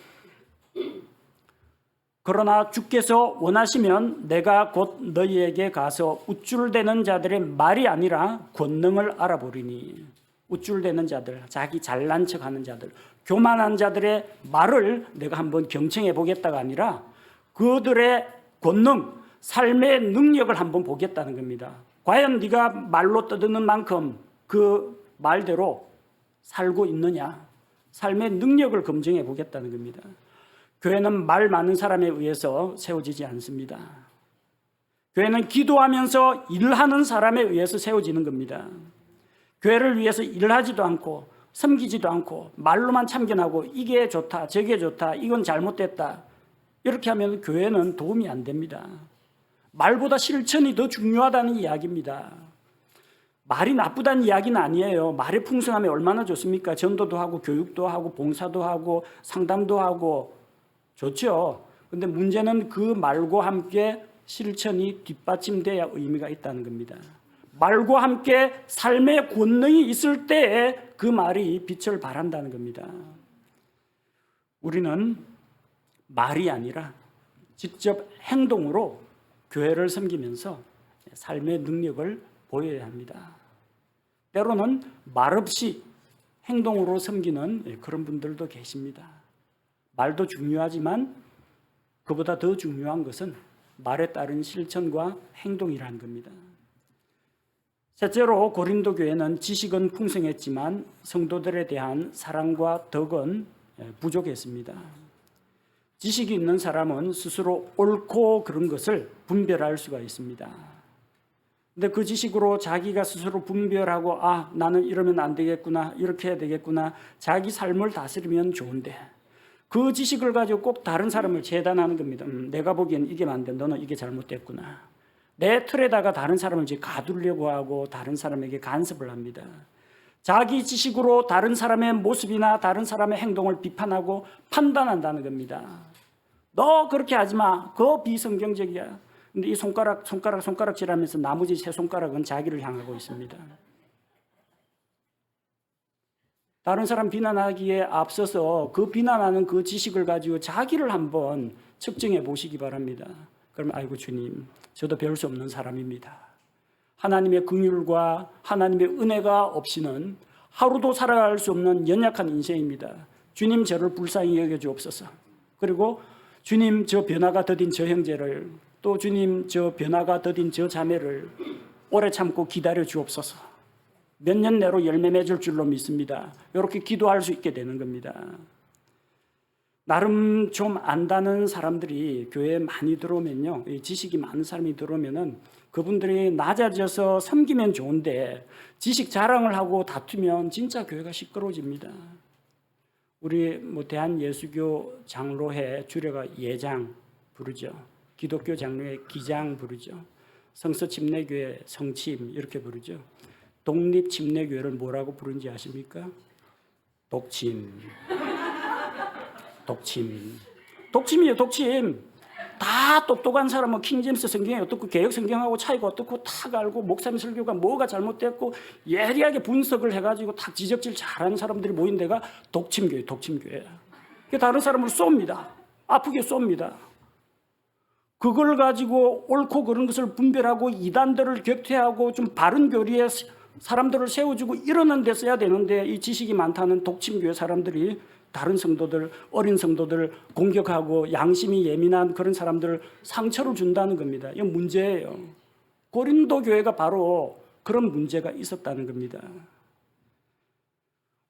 그러나 주께서 원하시면 내가 곧 너희에게 가서 우쭐대는 자들의 말이 아니라 권능을 알아보리니. 우쭐대는 자들, 자기 잘난 척하는 자들, 교만한 자들의 말을 내가 한번 경청해 보겠다가 아니라 그들의 권능, 삶의 능력을 한번 보겠다는 겁니다. 과연 네가 말로 떠드는 만큼 그 말대로 살고 있느냐, 삶의 능력을 검증해 보겠다는 겁니다. 교회는 말 많은 사람에 의해서 세워지지 않습니다. 교회는 기도하면서 일하는 사람에 의해서 세워지는 겁니다. 교회를 위해서 일하지도 않고 섬기지도 않고 말로만 참견하고 이게 좋다 저게 좋다 이건 잘못됐다 이렇게 하면 교회는 도움이 안 됩니다. 말보다 실천이 더 중요하다는 이야기입니다. 말이 나쁘다는 이야기는 아니에요. 말의 풍성함이 얼마나 좋습니까? 전도도 하고 교육도 하고 봉사도 하고 상담도 하고 좋죠. 근데 문제는 그 말과 함께 실천이 뒷받침돼야 의미가 있다는 겁니다. 말과 함께 삶의 권능이 있을 때에 그 말이 빛을 발한다는 겁니다. 우리는 말이 아니라 직접 행동으로 교회를 섬기면서 삶의 능력을 보여야 합니다. 때로는 말없이 행동으로 섬기는 그런 분들도 계십니다. 말도 중요하지만 그보다 더 중요한 것은 말에 따른 실천과 행동이라는 겁니다. 셋째로 고린도 교회는 지식은 풍성했지만 성도들에 대한 사랑과 덕은 부족했습니다. 지식이 있는 사람은 스스로 옳고 그른 것을 분별할 수가 있습니다. 근데 그 지식으로 자기가 스스로 분별하고 나는 이러면 안 되겠구나 이렇게 해야 되겠구나 자기 삶을 다스리면 좋은데 그 지식을 가지고 꼭 다른 사람을 재단하는 겁니다. 내가 보기엔 이게 맞는데 너는 이게 잘못됐구나. 내 틀에다가 다른 사람을 이제 가두려고 하고 다른 사람에게 간섭을 합니다. 자기 지식으로 다른 사람의 모습이나 다른 사람의 행동을 비판하고 판단한다는 겁니다. 너 그렇게 하지 마. 그거 비성경적이야. 근데 이 손가락질하면서 나머지 세 손가락은 자기를 향하고 있습니다. 다른 사람 비난하기에 앞서서 그 비난하는 그 지식을 가지고 자기를 한번 측정해 보시기 바랍니다. 그럼 아이고 주님, 저도 배울 수 없는 사람입니다. 하나님의 긍휼과 하나님의 은혜가 없이는 하루도 살아갈 수 없는 연약한 인생입니다. 주님 저를 불쌍히 여겨주옵소서. 그리고 주님 저 변화가 더딘 저 형제를 또 주님 저 변화가 더딘 저 자매를 오래 참고 기다려 주옵소서. 몇 년 내로 열매 맺을 줄로 믿습니다. 이렇게 기도할 수 있게 되는 겁니다. 나름 좀 안다는 사람들이 교회에 많이 들어오면요, 지식이 많은 사람이 들어오면은 그분들이 낮아져서 섬기면 좋은데 지식 자랑을 하고 다투면 진짜 교회가 시끄러워집니다. 우리 대한예수교 장로회 줄여가 예장 부르죠. 기독교 장로회 기장 부르죠. 성서침례교회 성침 이렇게 부르죠. 독립침례교회를 뭐라고 부르는지 아십니까? 독침. 독침이에요, 독침. 다 똑똑한 사람은 킹제임스 성경이 어떻고 개혁 성경하고 차이가 어떻고 다 알고 목사님 설교가 뭐가 잘못됐고 예리하게 분석을 해가지고 다 지적질 잘하는 사람들이 모인 데가 독침교회. 다른 사람을 쏩니다. 아프게 쏩니다. 그걸 가지고 옳고 그런 것을 분별하고 이단들을 격퇴하고 좀 바른 교리에 사람들을 세워주고 이러는 데 써야 되는데 이 지식이 많다는 독침교회 사람들이 다른 성도들, 어린 성도들 공격하고 양심이 예민한 그런 사람들을 상처를 준다는 겁니다. 이건 문제예요. 고린도 교회가 바로 그런 문제가 있었다는 겁니다.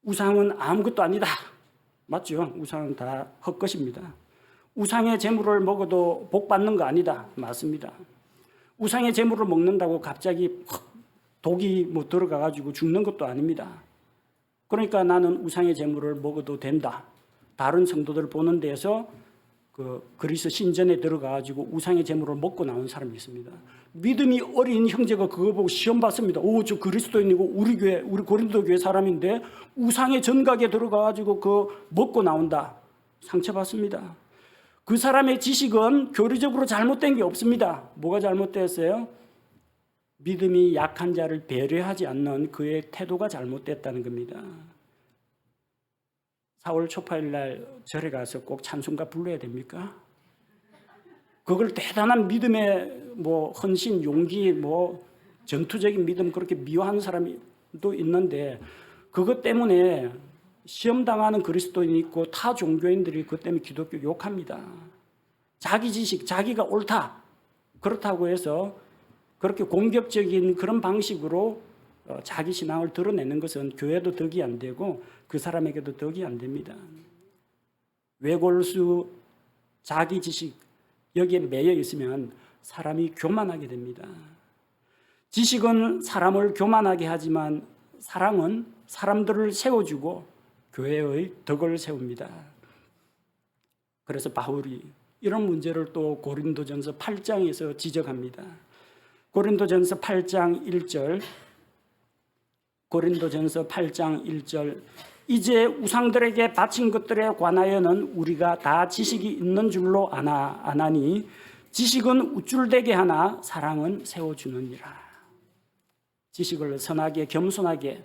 우상은 아무것도 아니다. 맞죠? 우상은 다 헛것입니다. 우상의 재물을 먹어도 복 받는 거 아니다. 맞습니다. 우상의 재물을 먹는다고 갑자기 독이 들어가가지고 죽는 것도 아닙니다. 그러니까 나는 우상의 재물을 먹어도 된다. 다른 성도들 보는 데에서 그리스 신전에 들어가가지고 우상의 재물을 먹고 나온 사람이 있습니다. 믿음이 어린 형제가 그거 보고 시험 봤습니다. 저 그리스도인이고 우리 고린도 교회 사람인데 우상의 전각에 들어가가지고 먹고 나온다. 상처받습니다. 그 사람의 지식은 교리적으로 잘못된 게 없습니다. 뭐가 잘못됐어요? 믿음이 약한 자를 배려하지 않는 그의 태도가 잘못됐다는 겁니다. 4월 초파일 날 절에 가서 꼭 찬송가 불러야 됩니까? 그걸 대단한 믿음의 헌신, 용기, 전투적인 믿음 그렇게 미워하는 사람도 있는데 그것 때문에 시험당하는 그리스도인이 있고 타 종교인들이 그것 때문에 기독교 욕합니다. 자기 지식, 자기가 옳다. 그렇다고 해서 그렇게 공격적인 그런 방식으로 자기 신앙을 드러내는 것은 교회도 덕이 안 되고 그 사람에게도 덕이 안 됩니다. 외골수, 자기 지식 여기에 매여 있으면 사람이 교만하게 됩니다. 지식은 사람을 교만하게 하지만 사랑은 사람들을 세워주고 교회의 덕을 세웁니다. 그래서 바울이 이런 문제를 또 고린도전서 8장에서 지적합니다. 고린도전서 8장 1절, 고린도전서 8장 1절, 이제 우상들에게 바친 것들에 관하여는 우리가 다 지식이 있는 줄로 아나니 지식은 우쭐대게 하나 사랑은 세워주느니라. 지식을 선하게 겸손하게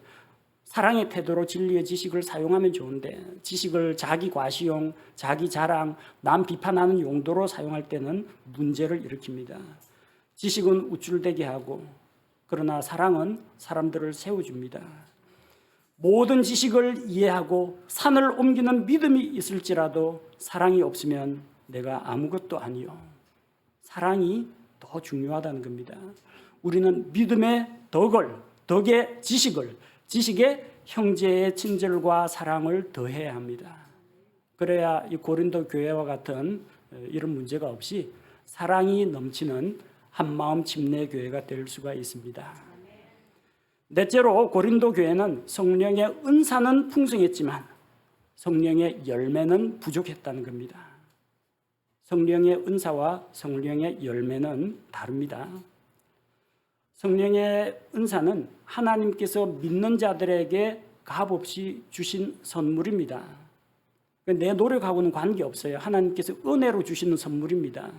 사랑의 태도로 진리의 지식을 사용하면 좋은데 지식을 자기 과시용, 자기 자랑, 남 비판하는 용도로 사용할 때는 문제를 일으킵니다. 지식은 우쭐대게 하고 그러나 사랑은 사람들을 세워줍니다. 모든 지식을 이해하고 산을 옮기는 믿음이 있을지라도 사랑이 없으면 내가 아무것도 아니요. 사랑이 더 중요하다는 겁니다. 우리는 믿음의 덕의 지식의 형제의 친절과 사랑을 더해야 합니다. 그래야 이 고린도 교회와 같은 이런 문제가 없이 사랑이 넘치는 한마음 침례 교회가 될 수가 있습니다. 넷째로 고린도 교회는 성령의 은사는 풍성했지만 성령의 열매는 부족했다는 겁니다. 성령의 은사와 성령의 열매는 다릅니다. 성령의 은사는 하나님께서 믿는 자들에게 값없이 주신 선물입니다. 내 노력하고는 관계없어요. 하나님께서 은혜로 주시는 선물입니다.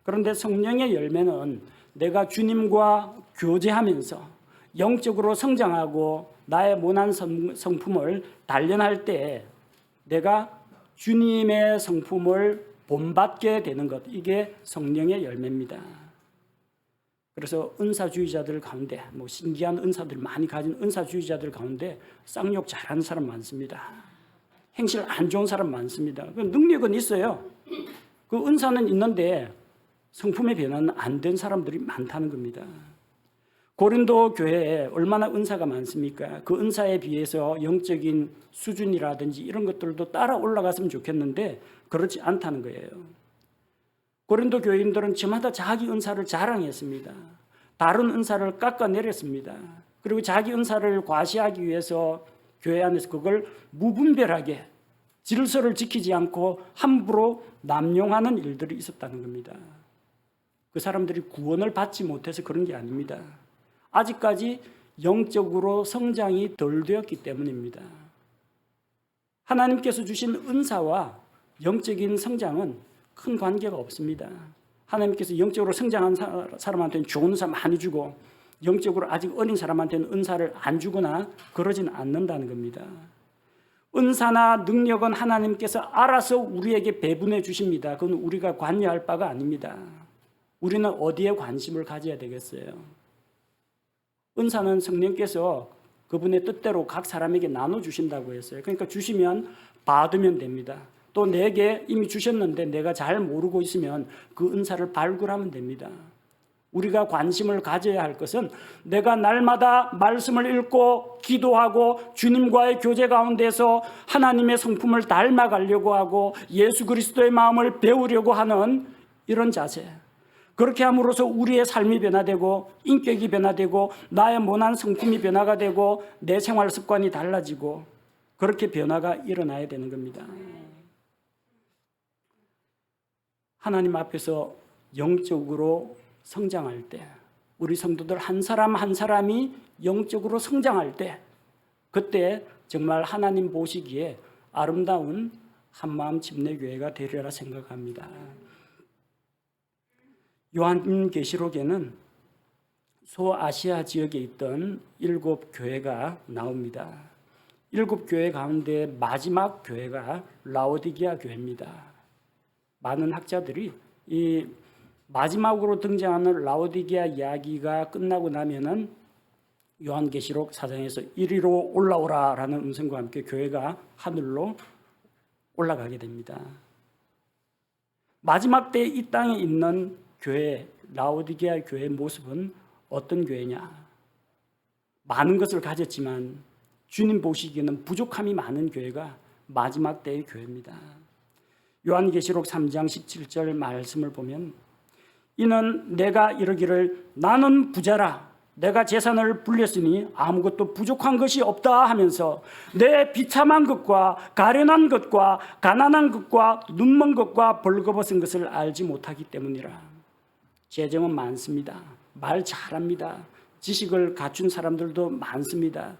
그런데 성령의 열매는 내가 주님과 교제하면서 영적으로 성장하고 나의 모난 성품을 단련할 때 내가 주님의 성품을 본받게 되는 것, 이게 성령의 열매입니다. 그래서 은사주의자들 가운데 신기한 은사들 많이 가진 은사주의자들 가운데 쌍욕 잘하는 사람 많습니다. 행실 안 좋은 사람 많습니다. 능력은 있어요. 그 은사는 있는데 성품의 변화는 안 된 사람들이 많다는 겁니다. 고린도 교회에 얼마나 은사가 많습니까? 그 은사에 비해서 영적인 수준이라든지 이런 것들도 따라 올라갔으면 좋겠는데 그렇지 않다는 거예요. 고린도 교인들은 저마다 자기 은사를 자랑했습니다. 다른 은사를 깎아내렸습니다. 그리고 자기 은사를 과시하기 위해서 교회 안에서 그걸 무분별하게 질서를 지키지 않고 함부로 남용하는 일들이 있었다는 겁니다. 그 사람들이 구원을 받지 못해서 그런 게 아닙니다. 아직까지 영적으로 성장이 덜 되었기 때문입니다. 하나님께서 주신 은사와 영적인 성장은 큰 관계가 없습니다. 하나님께서 영적으로 성장한 사람한테는 좋은 은사 많이 주고 영적으로 아직 어린 사람한테는 은사를 안 주거나 그러진 않는다는 겁니다. 은사나 능력은 하나님께서 알아서 우리에게 배분해 주십니다. 그건 우리가 관여할 바가 아닙니다. 우리는 어디에 관심을 가져야 되겠어요? 은사는 성령께서 그분의 뜻대로 각 사람에게 나눠주신다고 했어요. 그러니까 주시면 받으면 됩니다. 또 내게 이미 주셨는데 내가 잘 모르고 있으면 그 은사를 발굴하면 됩니다. 우리가 관심을 가져야 할 것은 내가 날마다 말씀을 읽고 기도하고 주님과의 교제 가운데서 하나님의 성품을 닮아가려고 하고 예수 그리스도의 마음을 배우려고 하는 이런 자세. 그렇게 함으로써 우리의 삶이 변화되고 인격이 변화되고 나의 모난 성품이 변화가 되고 내 생활 습관이 달라지고 그렇게 변화가 일어나야 되는 겁니다. 하나님 앞에서 영적으로 성장할 때 우리 성도들 한 사람 한 사람이 영적으로 성장할 때 그때 정말 하나님 보시기에 아름다운 한마음 침례교회가 되리라 생각합니다. 요한계시록에는 소아시아 지역에 있던 7 교회가 나옵니다. 7 교회 가운데 마지막 교회가 라오디게아 교회입니다. 많은 학자들이 이 마지막으로 등장하는 라오디게아 이야기가 끝나고 나면은 요한계시록 4장에서 이리로 올라오라라는 음성과 함께 교회가 하늘로 올라가게 됩니다. 마지막 때 이 땅에 있는 교회, 라오디게아 교회의 모습은 어떤 교회냐? 많은 것을 가졌지만 주님 보시기에는 부족함이 많은 교회가 마지막 때의 교회입니다. 요한계시록 3장 17절 말씀을 보면 이는 내가 이르기를 나는 부자라 내가 재산을 불렸으니 아무것도 부족한 것이 없다 하면서 내 비참한 것과 가련한 것과 가난한 것과 눈먼 것과 벌거벗은 것을 알지 못하기 때문이라. 재정은 많습니다. 말 잘합니다. 지식을 갖춘 사람들도 많습니다.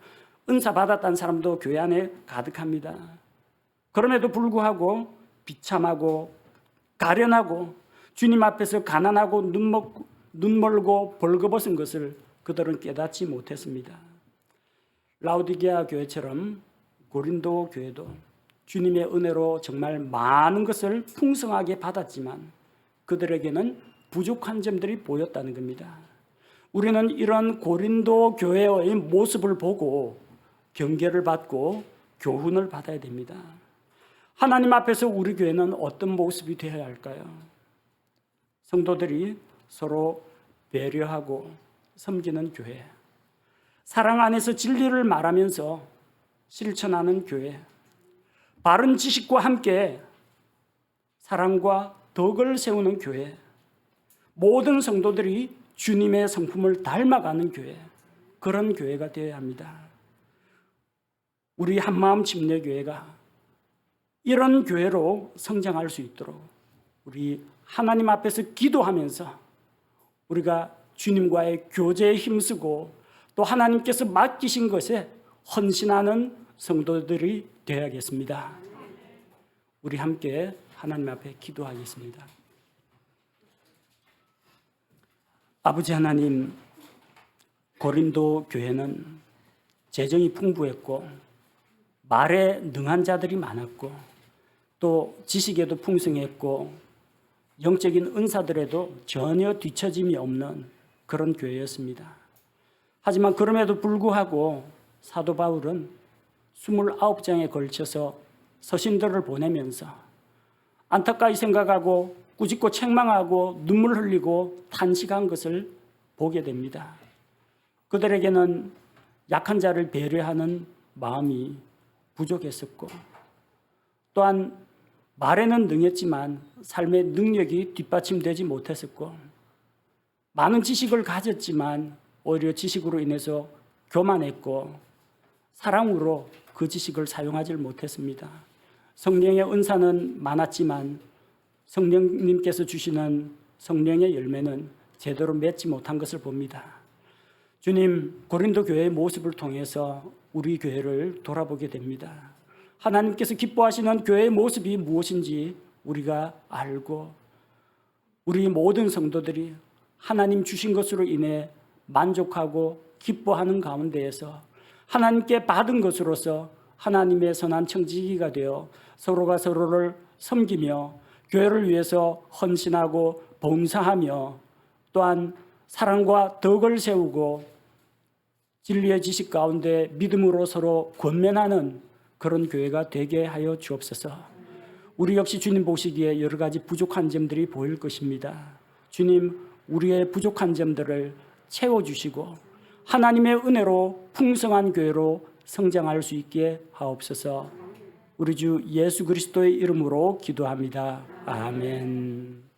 은사 받았다는 사람도 교회 안에 가득합니다. 그럼에도 불구하고 비참하고 가련하고 주님 앞에서 가난하고 눈멀고 벌거벗은 것을 그들은 깨닫지 못했습니다. 라오디게아 교회처럼 고린도 교회도 주님의 은혜로 정말 많은 것을 풍성하게 받았지만 그들에게는 부족한 점들이 보였다는 겁니다. 우리는 이런 고린도 교회의 모습을 보고 경계를 받고 교훈을 받아야 됩니다. 하나님 앞에서 우리 교회는 어떤 모습이 되어야 할까요? 성도들이 서로 배려하고 섬기는 교회, 사랑 안에서 진리를 말하면서 실천하는 교회, 바른 지식과 함께 사랑과 덕을 세우는 교회, 모든 성도들이 주님의 성품을 닮아가는 교회, 그런 교회가 되어야 합니다. 우리 한마음 침례교회가 이런 교회로 성장할 수 있도록 우리 하나님 앞에서 기도하면서 우리가 주님과의 교제에 힘쓰고 또 하나님께서 맡기신 것에 헌신하는 성도들이 되어야겠습니다. 우리 함께 하나님 앞에 기도하겠습니다. 아버지 하나님, 고린도 교회는 재정이 풍부했고 말에 능한 자들이 많았고 또 지식에도 풍성했고 영적인 은사들에도 전혀 뒤처짐이 없는 그런 교회였습니다. 하지만 그럼에도 불구하고 사도 바울은 29장에 걸쳐서 서신들을 보내면서 안타까이 생각하고 꾸짖고 책망하고 눈물 흘리고 탄식한 것을 보게 됩니다. 그들에게는 약한 자를 배려하는 마음이 부족했었고 또한 말에는 능했지만 삶의 능력이 뒷받침되지 못했었고 많은 지식을 가졌지만 오히려 지식으로 인해서 교만했고 사랑으로 그 지식을 사용하지 못했습니다. 성령의 은사는 많았지만 성령님께서 주시는 성령의 열매는 제대로 맺지 못한 것을 봅니다. 주님, 고린도 교회의 모습을 통해서 우리 교회를 돌아보게 됩니다. 하나님께서 기뻐하시는 교회의 모습이 무엇인지 우리가 알고 우리 모든 성도들이 하나님 주신 것으로 인해 만족하고 기뻐하는 가운데에서 하나님께 받은 것으로서 하나님의 선한 청지기가 되어 서로가 서로를 섬기며 교회를 위해서 헌신하고 봉사하며 또한 사랑과 덕을 세우고 진리의 지식 가운데 믿음으로 서로 권면하는 그런 교회가 되게 하여 주옵소서. 우리 역시 주님 보시기에 여러 가지 부족한 점들이 보일 것입니다. 주님, 우리의 부족한 점들을 채워주시고 하나님의 은혜로 풍성한 교회로 성장할 수 있게 하옵소서. 우리 주 예수 그리스도의 이름으로 기도합니다. 아멘.